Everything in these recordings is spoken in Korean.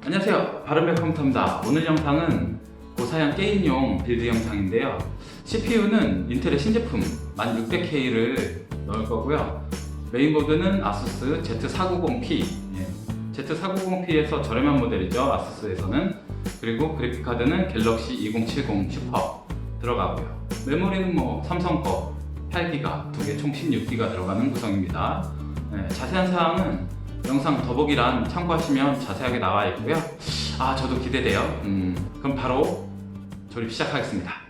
안녕하세요, 바른백 컴퓨터입니다. 오늘 영상은 고사양 게임용 빌드 영상인데요. CPU는 인텔의 신제품 1600K를 넣을 거고요. 메인보드는 아수스 Z490P, Z490P에서 저렴한 모델이죠, 아수스에서는. 그리고 그래픽카드는 갤럭시 2070 슈퍼 들어가고요. 메모리는 삼성 거 8기가, 두 개 총 16기가 들어가는 구성입니다. 자세한 사항은 영상 더보기란 참고하시면 자세하게 나와 있고요. 저도 기대돼요. 그럼 바로 조립 시작하겠습니다.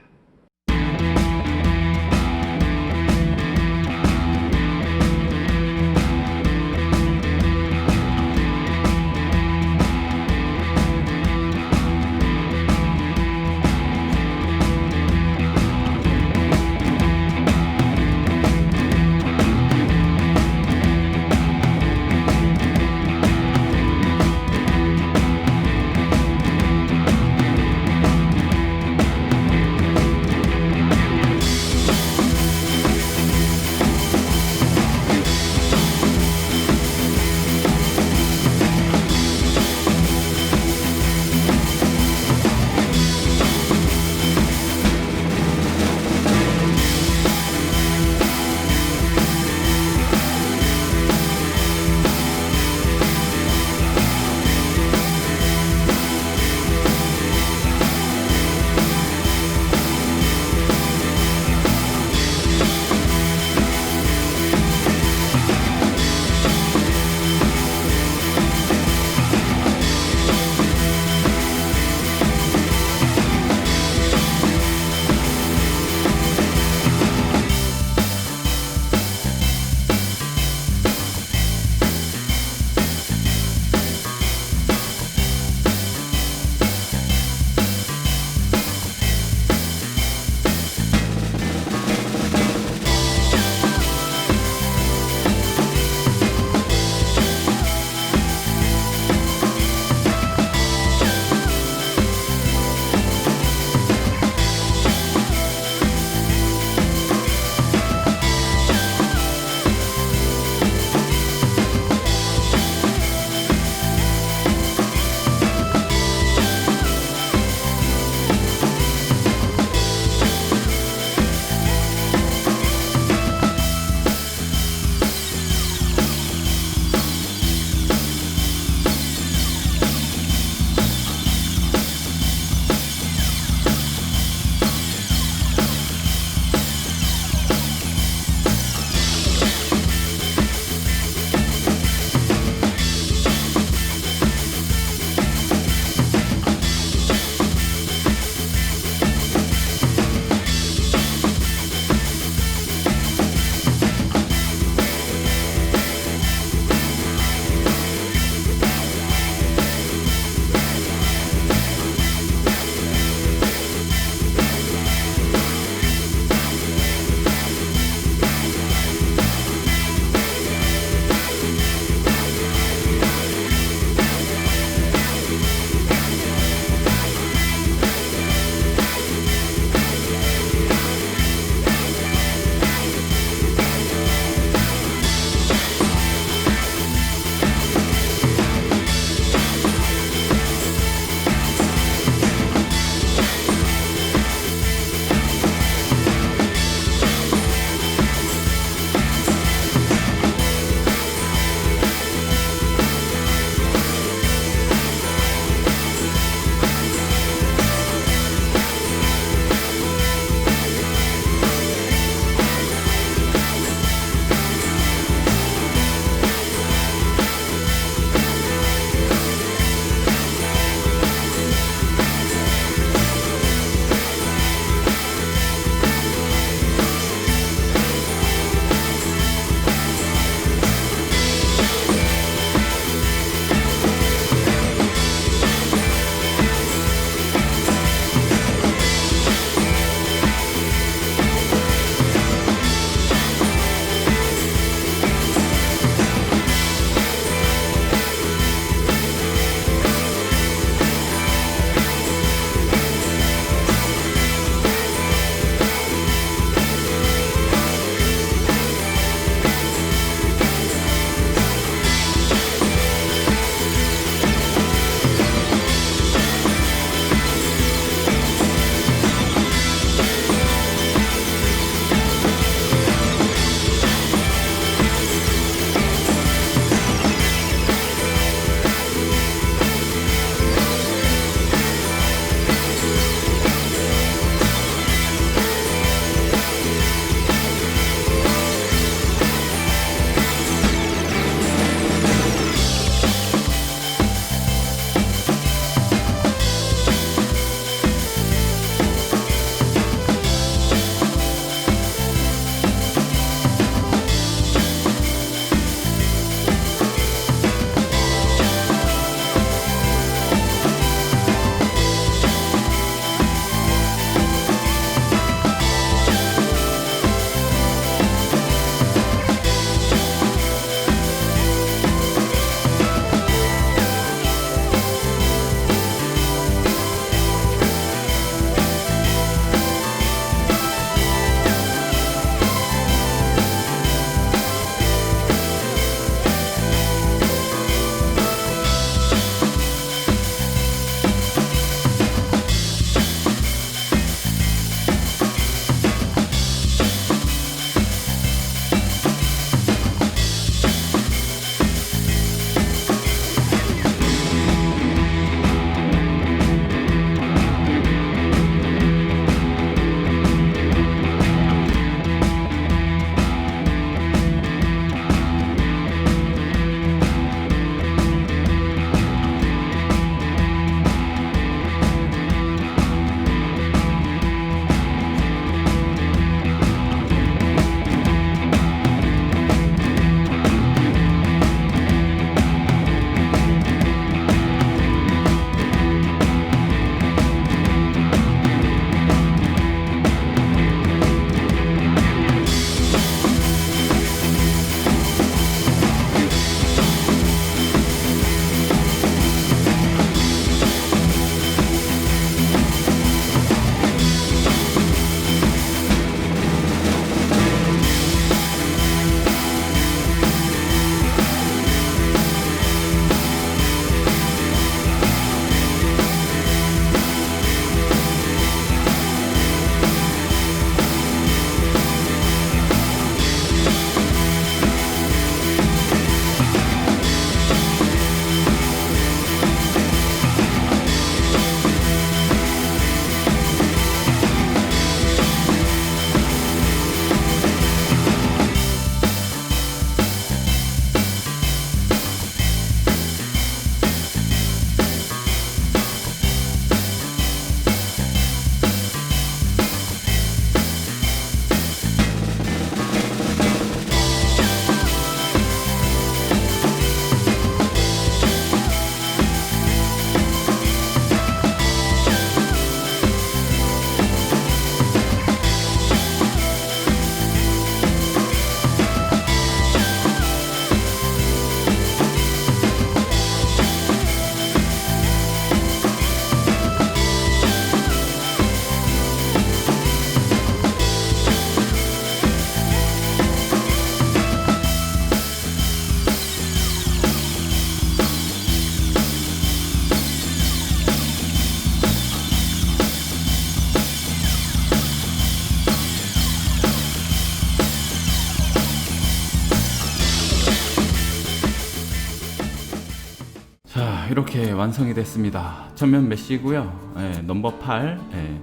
이렇게 완성이 됐습니다. 전면 메쉬고요. 예, 넘버 8, 예,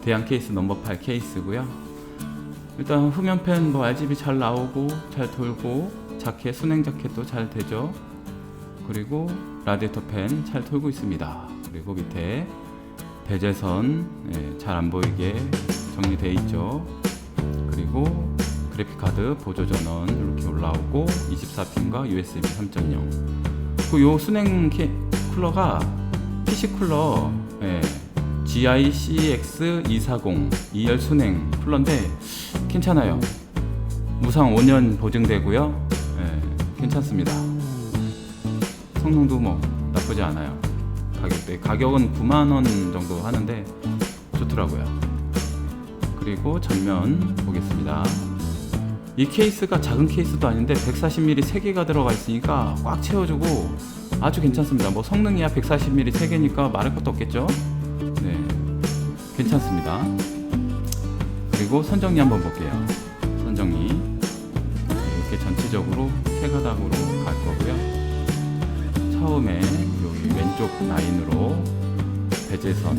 대양 케이스 넘버 8 케이스고요. 일단 후면팬 뭐 RGB 잘 나오고 잘 돌고, 자켓 순행 자켓도 잘 되죠. 그리고 라디에이터 팬 잘 돌고 있습니다. 그리고 밑에 배제선, 예, 잘 안 보이게 정리되어 있죠. 그리고 그래픽카드 보조 전원 이렇게 올라오고 24핀과 USB 3.0. 그 요 순행 쿨러가 PC 쿨러, 예, GICX240 2열 순행 쿨러인데 괜찮아요. 무상 5년 보증되고요. 예, 괜찮습니다. 성능도 뭐 나쁘지 않아요. 가격은 9만원 정도 하는데 좋더라고요. 그리고 전면 보겠습니다. 이 케이스가 작은 케이스도 아닌데 140mm 3개가 들어가 있으니까 꽉 채워주고 아주 괜찮습니다. 뭐 성능이야 140mm 3개니까 말할 것도 없겠죠. 네, 괜찮습니다. 그리고 선정리 한번 볼게요. 선정리 이렇게 전체적으로 3가닥으로 갈 거고요. 처음에 여기 왼쪽 라인으로 배제선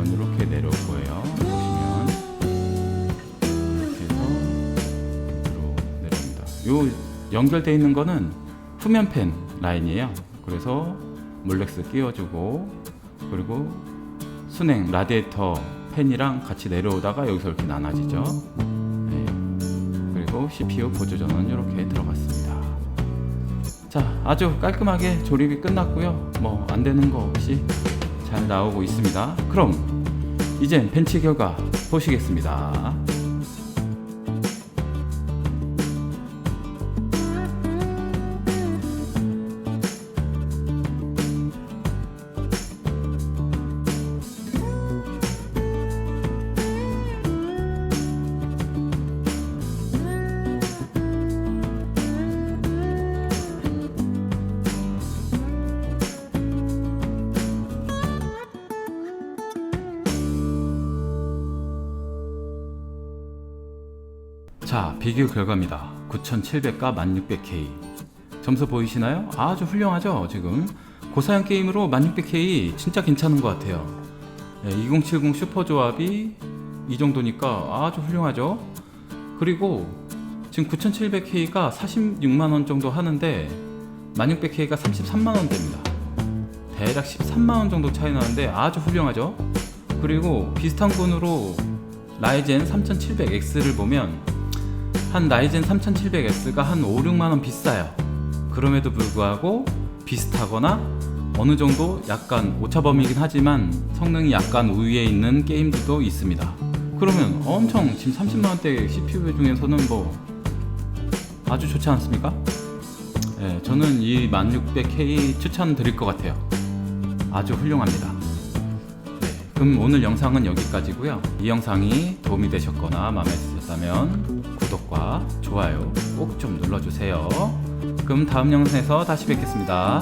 이렇게 내려올 거예요. 보시면 이렇게 해서 밑으로 내려옵니다. 요 연결되어 있는 거는 후면팬 라인이에요. 그래서 몰렉스 끼워주고, 그리고 순행 라디에이터 팬이랑 같이 내려오다가 여기서 이렇게 나눠지죠. 네. 그리고 CPU 보조 전원 이렇게 들어갔습니다. 자, 아주 깔끔하게 조립이 끝났고요. 뭐 안되는 거 없이 잘 나오고 있습니다. 그럼 이젠 벤치 결과 보시겠습니다. 자, 비교 결과입니다. 9700과 1600K 점수 보이시나요? 아주 훌륭하죠. 지금 고사양 게임으로 1600K 진짜 괜찮은 것 같아요. 2070 슈퍼 조합이 이 정도니까 아주 훌륭하죠. 그리고 지금 9700K가 46만원 정도 하는데 1600K가 33만원 됩니다. 대략 13만원 정도 차이 나는데 아주 훌륭하죠. 그리고 비슷한 군으로 라이젠 3700X를 보면 한 라이젠 3700X가 한 5, 6만원 비싸요. 그럼에도 불구하고 비슷하거나 어느 정도 약간 오차범위이긴 하지만 성능이 약간 우위에 있는 게임들도 있습니다. 그러면 엄청 지금 30만원대 CPU 중에서는 뭐 아주 좋지 않습니까? 네, 저는 이 1600K 추천드릴 것 같아요. 아주 훌륭합니다. 네, 그럼 오늘 영상은 여기까지고요. 이 영상이 도움이 되셨거나 마음에 드셨다면 구독과 좋아요 꼭 좀 눌러주세요. 그럼 다음 영상에서 다시 뵙겠습니다.